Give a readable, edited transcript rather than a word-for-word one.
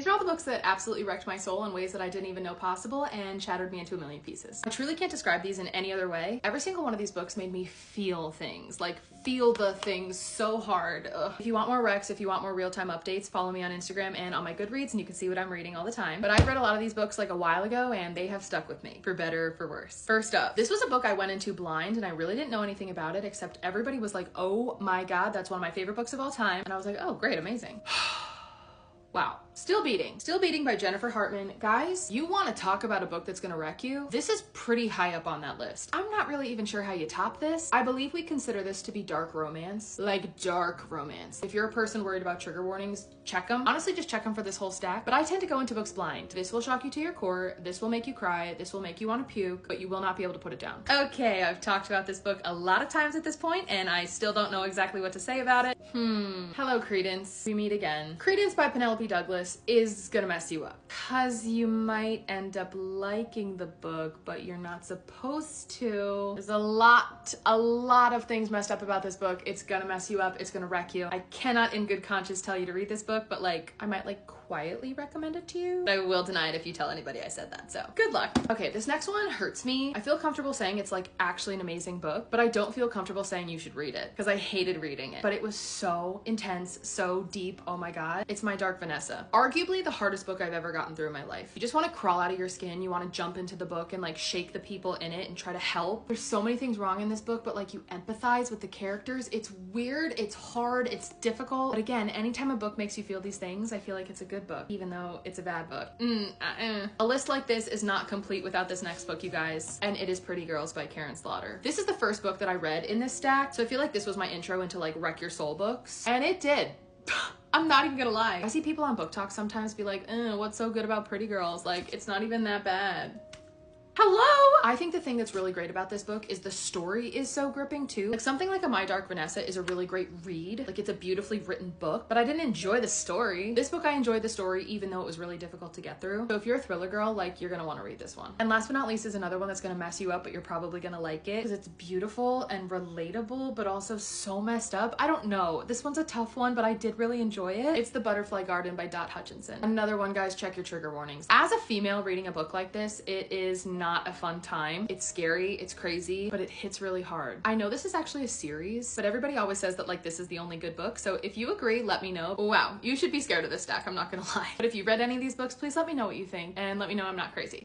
These are all the books that absolutely wrecked my soul in ways that I didn't even know possible and shattered me into a million pieces. I truly can't describe these in any other way. Every single one of these books made me feel things, like feel the things so hard. Ugh. If you want more recs, if you want more real-time updates, follow me on Instagram and on my Goodreads and you can see what I'm reading all the time. But I've read a lot of these books like a while ago and they have stuck with me, for better or for worse. First up, this was a book I went into blind and I really didn't know anything about it except everybody was like, oh my God, that's one of my favorite books of all time. And I was like, oh great, amazing. Wow. Still Beating by Jennifer Hartman. Guys, you want to talk about a book that's gonna wreck you? This is pretty high up on that list. I'm not really even sure how you top this. I believe we consider this to be dark romance. Like dark romance. If you're a person worried about trigger warnings, check them. Honestly, just check them for this whole stack. But I tend to go into books blind. This will shock you to your core. This will make you cry. This will make you want to puke, but you will not be able to put it down. Okay, I've talked about this book a lot of times at this point, and I still don't know exactly what to say about it. Hello, Credence. We meet again. Credence by Penelope Douglas is gonna mess you up. Cause you might end up liking the book, but you're not supposed to. There's a lot of things messed up about this book. It's gonna mess you up. It's gonna wreck you. I cannot in good conscience tell you to read this book, but like, I might like quietly recommend it to you. But I will deny it if you tell anybody I said that, so good luck. Okay, this next one hurts me. I feel comfortable saying it's like actually an amazing book, but I don't feel comfortable saying you should read it because I hated reading it. But it was so intense, so deep, oh my God. It's my Dark Vanessa. Arguably the hardest book I've ever gotten through in my life. You just want to crawl out of your skin. You want to jump into the book and like shake the people in it and try to help. There's so many things wrong in this book, but like you empathize with the characters. It's weird, it's hard, it's difficult. But again, anytime a book makes you feel these things, I feel like it's a good book, even though it's a bad book. A list like this is not complete without this next book, you guys, and it is Pretty Girls by Karen Slaughter. This is the first book that I read in this stack, so I feel like this was my intro into like wreck your soul books, and it did. I'm not even gonna lie. I see people on Book Talk sometimes be like, what's so good about Pretty Girls? Like, it's not even that bad. Hello! I think the thing that's really great about this book is the story is so gripping too. Like something like a My Dark Vanessa is a really great read. Like it's a beautifully written book, but I didn't enjoy the story. This book, I enjoyed the story even though it was really difficult to get through. So if you're a thriller girl, like you're gonna wanna read this one. And last but not least is another one that's gonna mess you up, but you're probably gonna like it because it's beautiful and relatable, but also so messed up. I don't know. This one's a tough one, but I did really enjoy it. It's The Butterfly Garden by Dot Hutchinson. Another one, guys, check your trigger warnings. As a female reading a book like this, it is not a fun time. It's scary, it's crazy, but it hits really hard. I know this is actually a series, but everybody always says that like this is the only good book. So if you agree, let me know. Wow, you should be scared of this stack, I'm not gonna lie. But if you read any of these books, please let me know what you think and let me know I'm not crazy.